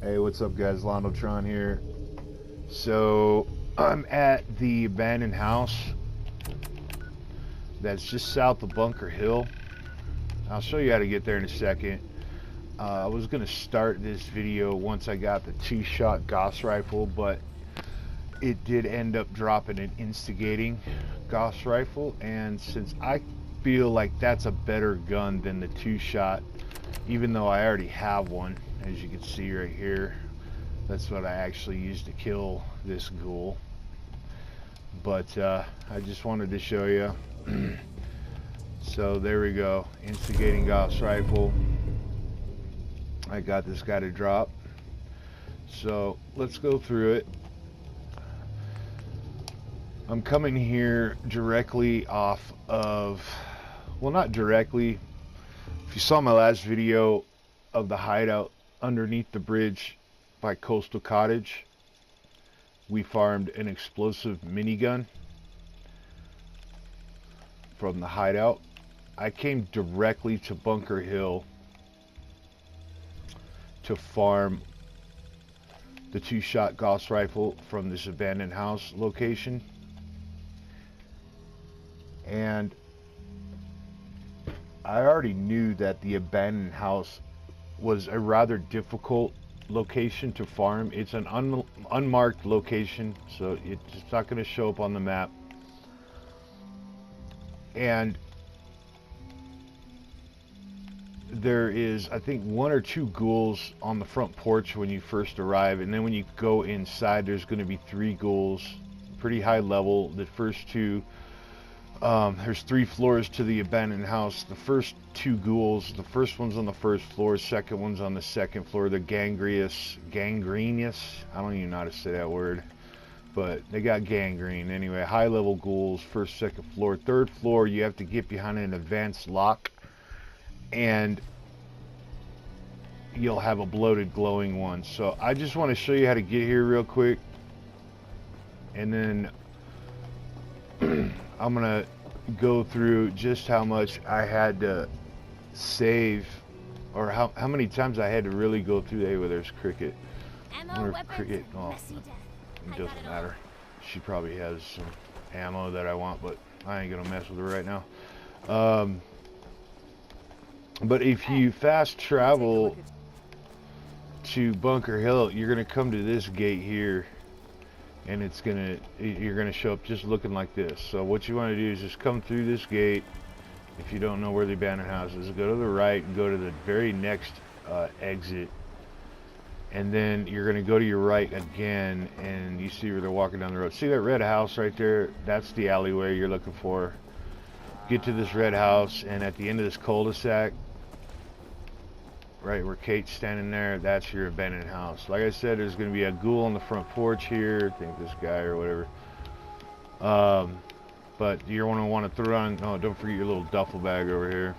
Hey, what's up guys? Londotron here. So I'm at the abandoned house that's just south of Bunker Hill. I'll show you how to get there in a second. I was gonna start this video once I got the 2-shot Gauss rifle, but it did end up dropping an instigating Gauss rifle, and since I feel like that's a better gun than the 2-shot, even though I already have one, as you can see right here, that's what I actually used to kill this ghoul. But I just wanted to show you. So there we go, instigating Gauss rifle. I got this guy to drop, so let's go through it. I'm coming here directly off of, well, not directly. If you saw my last video of the hideout underneath the bridge by Coastal Cottage, we farmed an explosive minigun from the hideout. I came directly to Bunker Hill to farm the 2-shot Gauss rifle from this abandoned house location. And I already knew that the abandoned house was a rather difficult location to farm. It's an unmarked location, so it's not going to show up on the map. And there is, I think, 1 or 2 ghouls on the front porch when you first arrive, and then when you go inside there's going to be 3 ghouls, pretty high level. The first 2, there's 3 floors to the abandoned house. The first 2 ghouls, the first one's on the first floor, second one's on the second floor. They're gangrenous, I don't even know how to say that word, but they got gangrene. Anyway, high level ghouls, first, second floor. Third floor, you have to get behind an advanced lock, and you'll have a bloated glowing one. So I just want to show you how to get here real quick, and then I'm gonna go through just how much I had to save, or how many times I had to really go through. Hey, well, there's Cricket. I wonder if Cricket, oh, it doesn't matter. She probably has some ammo that I want, but I ain't gonna mess with her right now. But if you fast travel to Bunker Hill, you're gonna come to this gate here, and you're gonna show up just looking like this. So what you want to do is just come through this gate. If you don't know where the abandoned house is, go to the right and go to the very next exit, and then you're gonna go to your right again, and you see where they're walking down the road. See that red house right there? That's the alleyway you're looking for. Get to this red house, and at the end of this cul-de-sac, right where Kate's standing there, that's your abandoned house. Like I said, there's going to be a ghoul on the front porch here. I think this guy or whatever. But you're going to want to throw down, oh, don't forget your little duffel bag over here.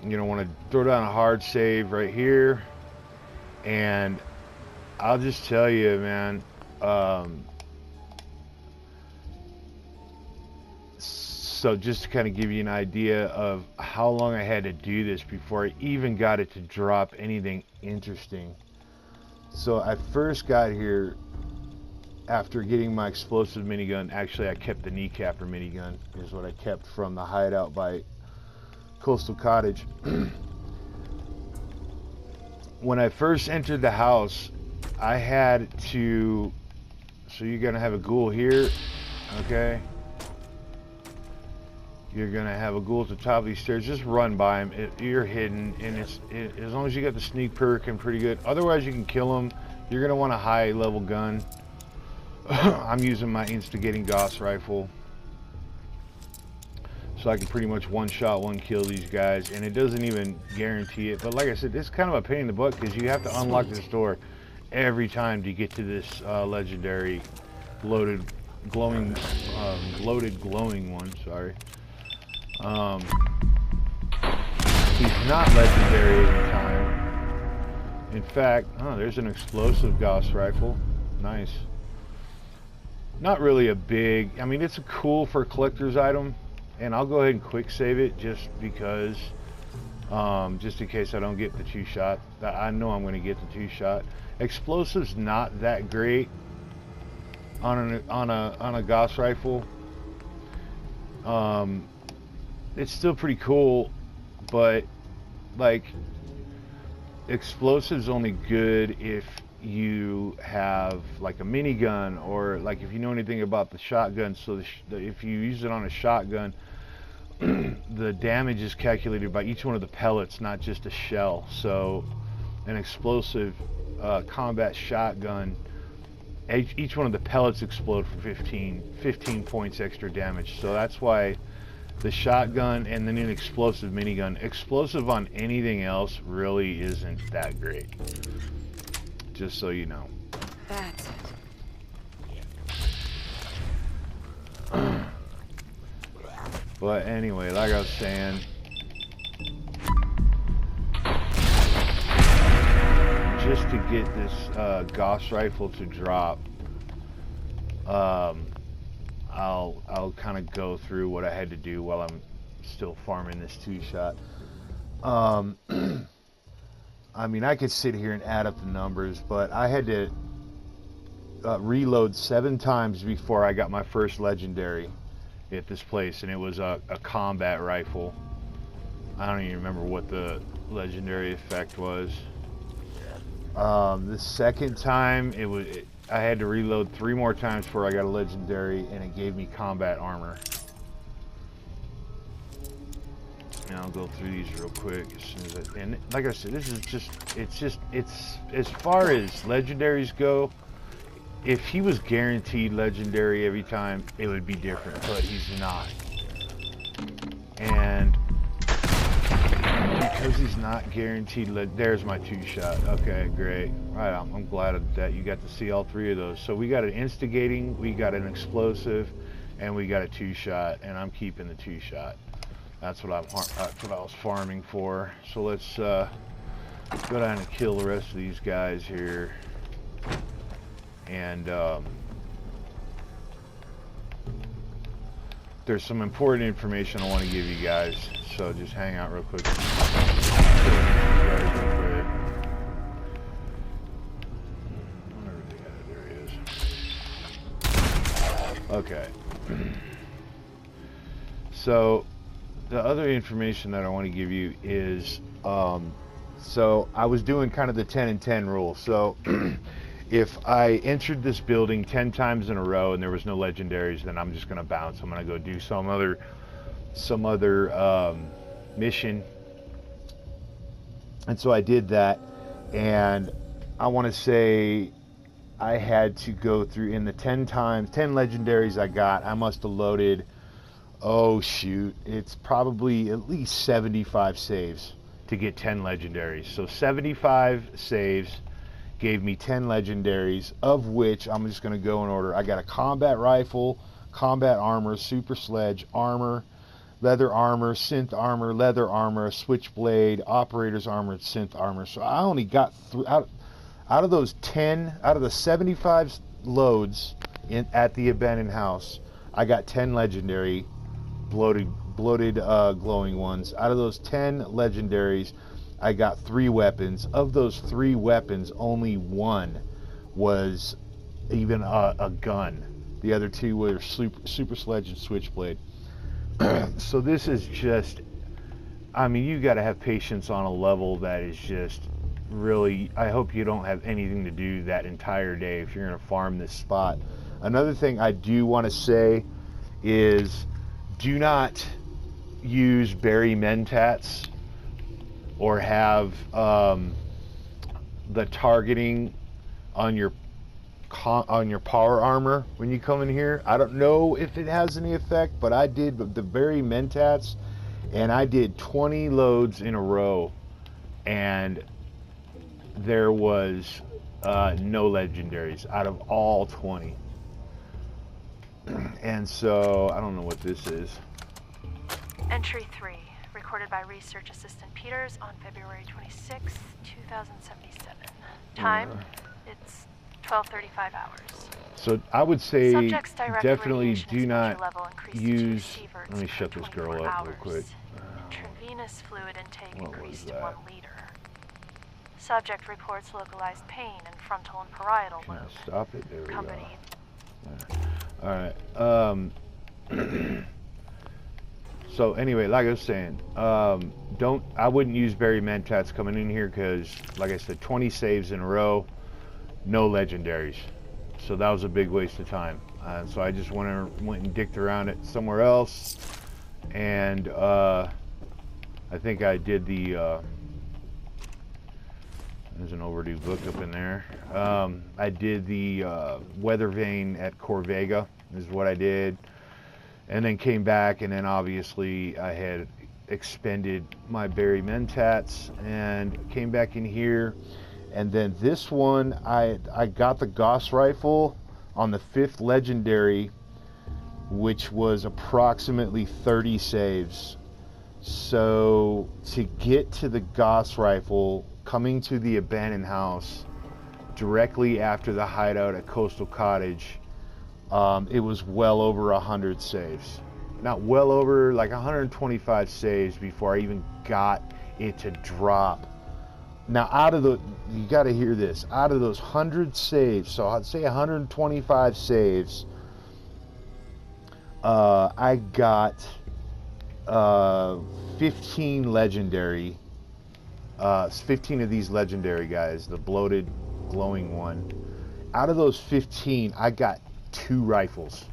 You're going to want to throw down a hard save right here. And I'll just tell you, man, so just to kind of give you an idea of how long I had to do this before I even got it to drop anything interesting. So I first got here after getting my explosive minigun. Actually, I kept the kneecapper minigun, is what I kept from the hideout by Coastal Cottage. When I first entered the house, I had to, so you're gonna have a ghoul here, okay? You're gonna have a ghoul at the top of these stairs. Just run by him. You're hidden, and as long as you got the sneak perk and pretty good. Otherwise, you can kill him. You're gonna want a high level gun. I'm using my instigating Gauss rifle, so I can pretty much one-shot, one-kill these guys, and it doesn't even guarantee it. But like I said, this is kind of a pain in the butt because you have to unlock this door every time to get to this legendary bloated glowing one. Sorry. He's not legendary every time. In fact, oh, there's an explosive Gauss rifle. Nice. Not really a big, I mean, it's cool for a collector's item, and I'll go ahead and quick save it just because just in case I don't get the 2-shot. I know I'm going to get the 2-shot. Explosive's not that great on a Gauss rifle. It's still pretty cool, but like, explosive's only good if you have like a minigun, or like if you know anything about the shotgun. So if you use it on a shotgun, the damage is calculated by each one of the pellets, not just a shell. So an explosive combat shotgun, each one of the pellets explode for 15 points extra damage. So that's why the shotgun, and then an explosive minigun. Explosive on anything else really isn't that great, just so you know. That's it. But anyway, like I was saying, just to get this Gauss rifle to drop, I'll kind of go through what I had to do while I'm still farming this 2-shot. I mean, I could sit here and add up the numbers, but I had to reload 7 times before I got my first legendary at this place, and it was a combat rifle. I don't even remember what the legendary effect was. The second time, I had to reload 3 more times before I got a legendary, and it gave me combat armor. And I'll go through these real quick as soon as and like I said, this is it's as far as legendaries go. If he was guaranteed legendary every time, it would be different, but he's not. And because he's not guaranteed, there's my 2-shot. Okay, great. Right, I'm glad that you got to see all 3 of those. So we got an instigating, we got an explosive, and we got a 2-shot, and I'm keeping the 2-shot. That's what I was farming for. So let's go down and kill the rest of these guys here. And there's some important information I want to give you guys, so just hang out real quick. There he is. Okay. So the other information that I want to give you is, so I was doing kind of the 10 and 10 rule. So if I entered this building 10 times in a row and there was no legendaries, then I'm just going to bounce. I'm going to go do some other mission. And so I did that, and I want to say I had to go through, in the 10 legendaries I got, I must have loaded, oh shoot, it's probably at least 75 saves to get 10 legendaries. So 75 saves gave me 10 legendaries, of which I'm just going to go in order. I got a combat rifle, combat armor, super sledge, armor, leather armor, synth armor, leather armor, a switchblade, operator's armor, and synth armor. So I only got out of those 10, out of the 75 loads at the abandoned house, I got 10 legendary bloated glowing ones. Out of those 10 legendaries, I got 3 weapons. Of those 3 weapons, only 1 was even a gun. The other 2 were super sledge and switchblade. So this is just, I mean, you got to have patience on a level that is just really, I hope you don't have anything to do that entire day if you're going to farm this spot. Another thing I do want to say is, do not use berry mentats or have the targeting on your power armor when you come in here. I don't know if it has any effect, but I did the berry mentats, and I did 20 loads in a row, and there was no legendaries out of all 20. And so I don't know what this is. Entry 3, recorded by Research Assistant Peters on February 26, 2077. Time, it's 12:35 hours. So I would say Subject's direct definitely radiation do not exposure level increased to use, receiver let me shut this girl up real quick. Intravenous Venous fluid intake What was increased to that? 1 liter. Subject reports localized pain in frontal and parietal Can I lobe. stop it? There we Accompanied. go. All right. So anyway, like I was saying, I wouldn't use Berry Mentats coming in here because, like I said, 20 saves in a row, no legendaries. So that was a big waste of time. So I just went and dicked around it somewhere else, and I think I did the. There's an overdue book up in there. I did the Weather Vane at Corvega, is what I did. And then came back, and then obviously I had expended my Berry Mentats and came back in here. And then this one, I got the Gauss rifle on the 5th legendary, which was approximately 30 saves. So to get to the Gauss rifle, coming to the abandoned house directly after the hideout at Coastal Cottage, it was well over 100 saves. Not well over, like 125 saves before I even got it to drop. Now you got to hear this, out of those 100 saves, so I'd say 125 saves, I got 15 legendary, 15 of these legendary guys, the bloated glowing one. Out of those 15, I got 2 rifles.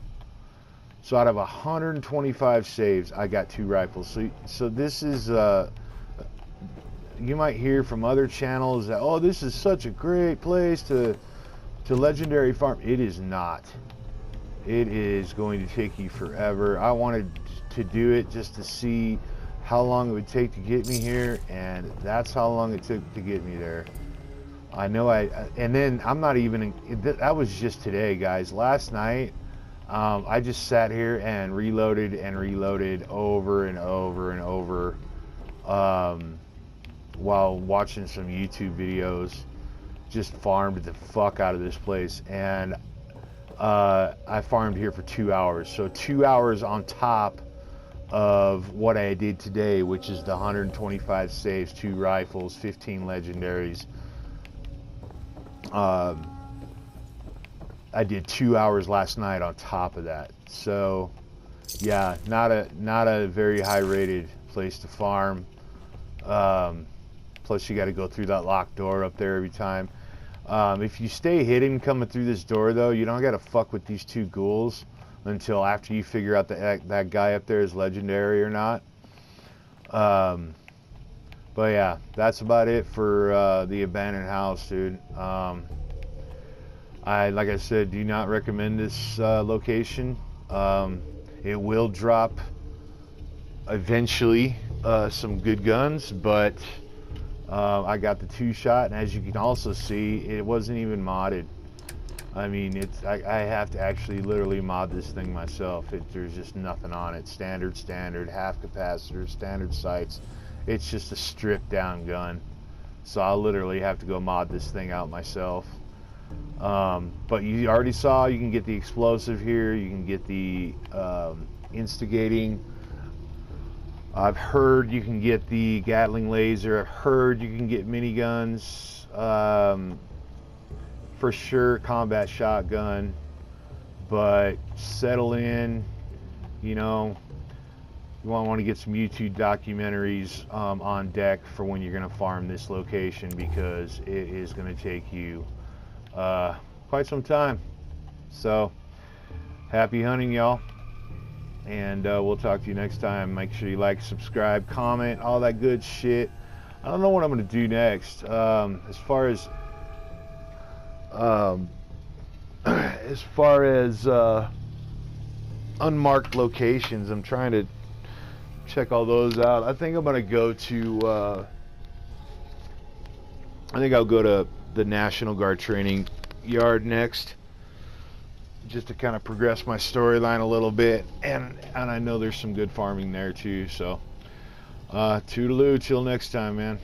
So out of 125 saves, I got 2 rifles. So this is, you might hear from other channels that, oh, this is such a great place to legendary farm. It is not. It is going to take you forever. I wanted to do it just to see how long it would take to get me here, and that's how long it took to get me there. I know and then I'm not even, that was just today, guys. Last night, I just sat here and reloaded over and over and over while watching some YouTube videos. Just farmed the fuck out of this place, and I farmed here for 2 hours. So 2 hours on top of what I did today, which is the 125 saves, 2 rifles, 15 legendaries. I did 2 hours last night on top of that. So yeah, not a very high rated place to farm. Plus you got to go through that locked door up there every time. If you stay hidden coming through this door, though, you don't got to fuck with these 2 ghouls until after you figure out that guy up there is legendary or not. But yeah, that's about it for the abandoned house, dude. Like I said, do not recommend this location. It will drop eventually some good guns, but I got the 2-shot, and as you can also see, it wasn't even modded. I mean, I have to actually literally mod this thing myself. There's just nothing on it. Standard, half capacitor, standard sights. It's just a stripped down gun. So I'll literally have to go mod this thing out myself. But you already saw, you can get the explosive here. You can get the instigating. I've heard you can get the Gatling laser. I've heard you can get miniguns. For sure, combat shotgun. But settle in, you know. You want to get some YouTube documentaries on deck for when you're going to farm this location, because it is going to take you quite some time. So, happy hunting, y'all. And we'll talk to you next time. Make sure you like, subscribe, comment, all that good shit. I don't know what I'm going to do next. As far as unmarked locations, I'm trying to check all those out. I think I'm going to go to I think I'll go to the National Guard training yard next, just to kind of progress my storyline a little bit, and I know there's some good farming there too. So toodaloo till next time, man.